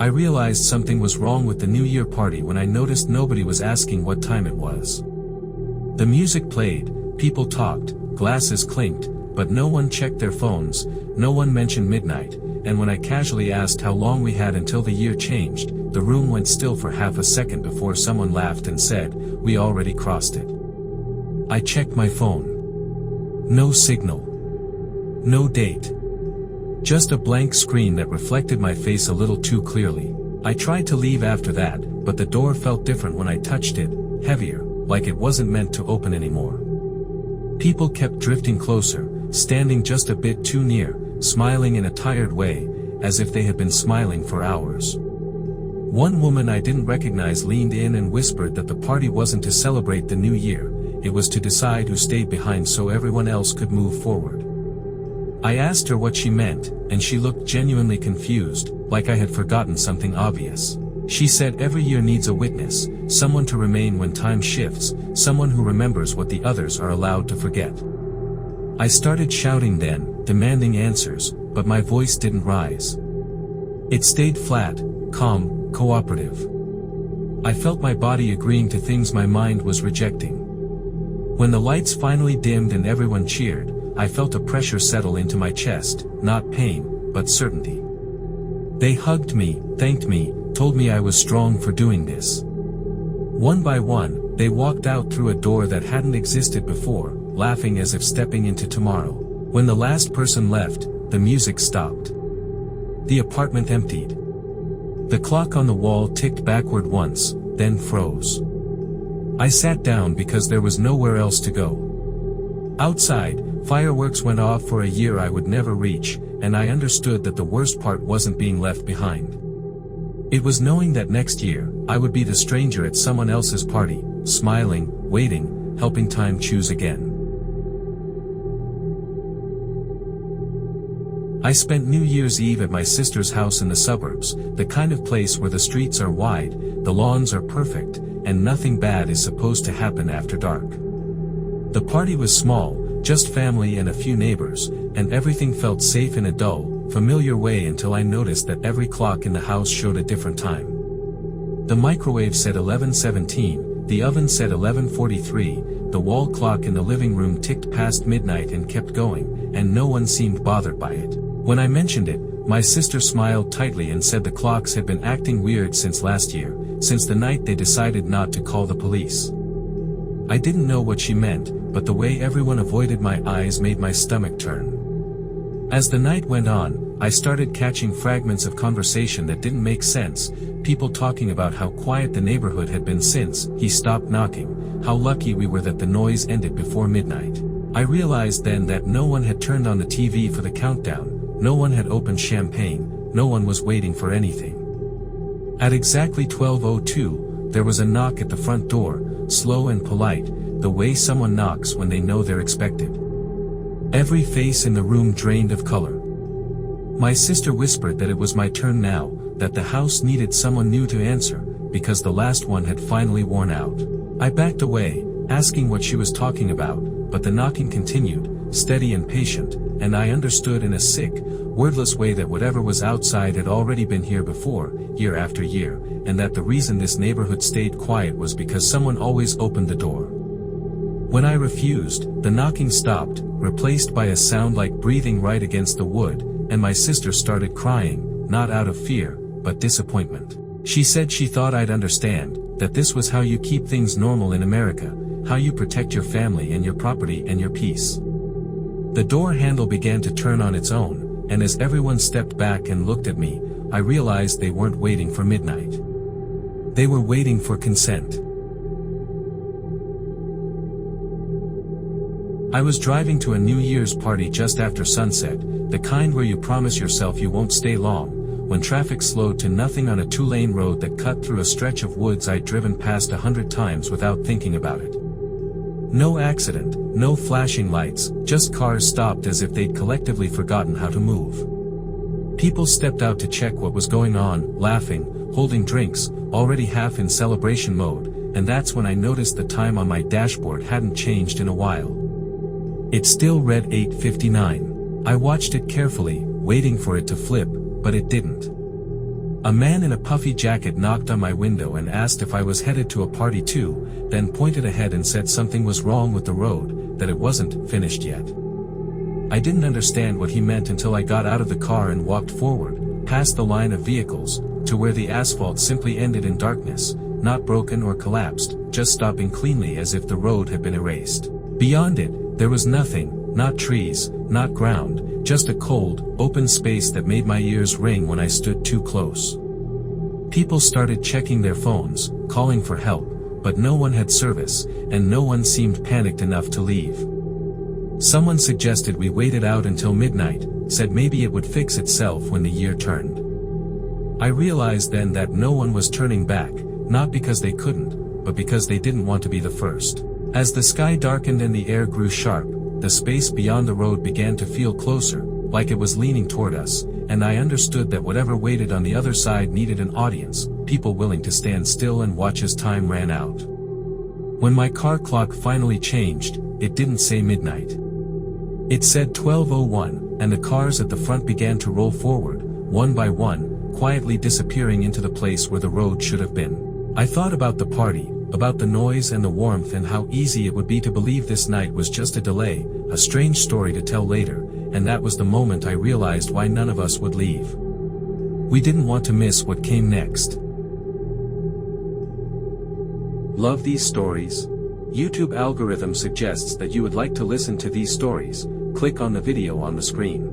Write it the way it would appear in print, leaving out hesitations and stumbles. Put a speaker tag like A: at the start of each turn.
A: I realized something was wrong with the New Year party when I noticed nobody was asking what time it was. The music played, people talked, glasses clinked, but no one checked their phones, no one mentioned midnight, and when I casually asked how long we had until the year changed, the room went still for half a second before someone laughed and said, "We already crossed it." I checked my phone. No signal. No date. Just a blank screen that reflected my face a little too clearly. I tried to leave after that, but the door felt different when I touched it, heavier, like it wasn't meant to open anymore. People kept drifting closer, standing just a bit too near, smiling in a tired way, as if they had been smiling for hours. One woman I didn't recognize leaned in and whispered that the party wasn't to celebrate the new year, it was to decide who stayed behind so everyone else could move forward. I asked her what she meant, and she looked genuinely confused, like I had forgotten something obvious. She said every year needs a witness, someone to remain when time shifts, someone who remembers what the others are allowed to forget. I started shouting then, demanding answers, but my voice didn't rise. It stayed flat, calm, cooperative. I felt my body agreeing to things my mind was rejecting. When the lights finally dimmed and everyone cheered, I felt a pressure settle into my chest, not pain, but certainty. They hugged me, thanked me, told me I was strong for doing this. One by one, they walked out through a door that hadn't existed before, laughing as if stepping into tomorrow. When the last person left, the music stopped. The apartment emptied. The clock on the wall ticked backward once, then froze. I sat down because there was nowhere else to go. Outside, fireworks went off for a year I would never reach, and I understood that the worst part wasn't being left behind. It was knowing that next year, I would be the stranger at someone else's party, smiling, waiting, helping time choose again. I spent New Year's Eve at my sister's house in the suburbs, the kind of place where the streets are wide, the lawns are perfect, and nothing bad is supposed to happen after dark. The party was small, just family and a few neighbors, and everything felt safe in a dull, familiar way until I noticed that every clock in the house showed a different time. The microwave said 11:17, the oven said 11:43, the wall clock in the living room ticked past midnight and kept going, and no one seemed bothered by it. When I mentioned it, my sister smiled tightly and said the clocks had been acting weird since last year, since the night they decided not to call the police. I didn't know what she meant, but the way everyone avoided my eyes made my stomach turn. As the night went on, I started catching fragments of conversation that didn't make sense, people talking about how quiet the neighborhood had been since he stopped knocking, how lucky we were that the noise ended before midnight. I realized then that no one had turned on the TV for the countdown, no one had opened champagne, no one was waiting for anything. At exactly 12:02, there was a knock at the front door, slow and polite, the way someone knocks when they know they're expected. Every face in the room drained of color. My sister whispered that it was my turn now, that the house needed someone new to answer, because the last one had finally worn out. I backed away, asking what she was talking about, but the knocking continued, steady and patient, and I understood in a sick, wordless way that whatever was outside had already been here before, year after year, and that the reason this neighborhood stayed quiet was because someone always opened the door. When I refused, the knocking stopped, replaced by a sound like breathing right against the wood, and my sister started crying, not out of fear, but disappointment. She said she thought I'd understand, that this was how you keep things normal in America, how you protect your family and your property and your peace. The door handle began to turn on its own, and as everyone stepped back and looked at me, I realized they weren't waiting for midnight. They were waiting for consent. I was driving to a New Year's party just after sunset, the kind where you promise yourself you won't stay long, when traffic slowed to nothing on a two-lane road that cut through a stretch of woods I'd driven past 100 times without thinking about it. No accident, no flashing lights, just cars stopped as if they'd collectively forgotten how to move. People stepped out to check what was going on, laughing, holding drinks, already half in celebration mode, and that's when I noticed the time on my dashboard hadn't changed in a while. It still read 8:59. I watched it carefully, waiting for it to flip, but it didn't. A man in a puffy jacket knocked on my window and asked if I was headed to a party too, then pointed ahead and said something was wrong with the road, that it wasn't finished yet. I didn't understand what he meant until I got out of the car and walked forward, past the line of vehicles, to where the asphalt simply ended in darkness, not broken or collapsed, just stopping cleanly as if the road had been erased. Beyond it, there was nothing, not trees, not ground, just a cold, open space that made my ears ring when I stood too close. People started checking their phones, calling for help, but no one had service, and no one seemed panicked enough to leave. Someone suggested we wait it out until midnight, said maybe it would fix itself when the year turned. I realized then that no one was turning back, not because they couldn't, but because they didn't want to be the first. As the sky darkened and the air grew sharp, the space beyond the road began to feel closer, like it was leaning toward us, and I understood that whatever waited on the other side needed an audience, people willing to stand still and watch as time ran out. When my car clock finally changed, it didn't say midnight. It said 12:01, and the cars at the front began to roll forward, one by one, quietly disappearing into the place where the road should have been. I thought about the party, about the noise and the warmth and how easy it would be to believe this night was just a delay, a strange story to tell later, and that was the moment I realized why none of us would leave. We didn't want to miss what came next. Love these stories? YouTube algorithm suggests that you would like to listen to these stories. Click on the video on the screen.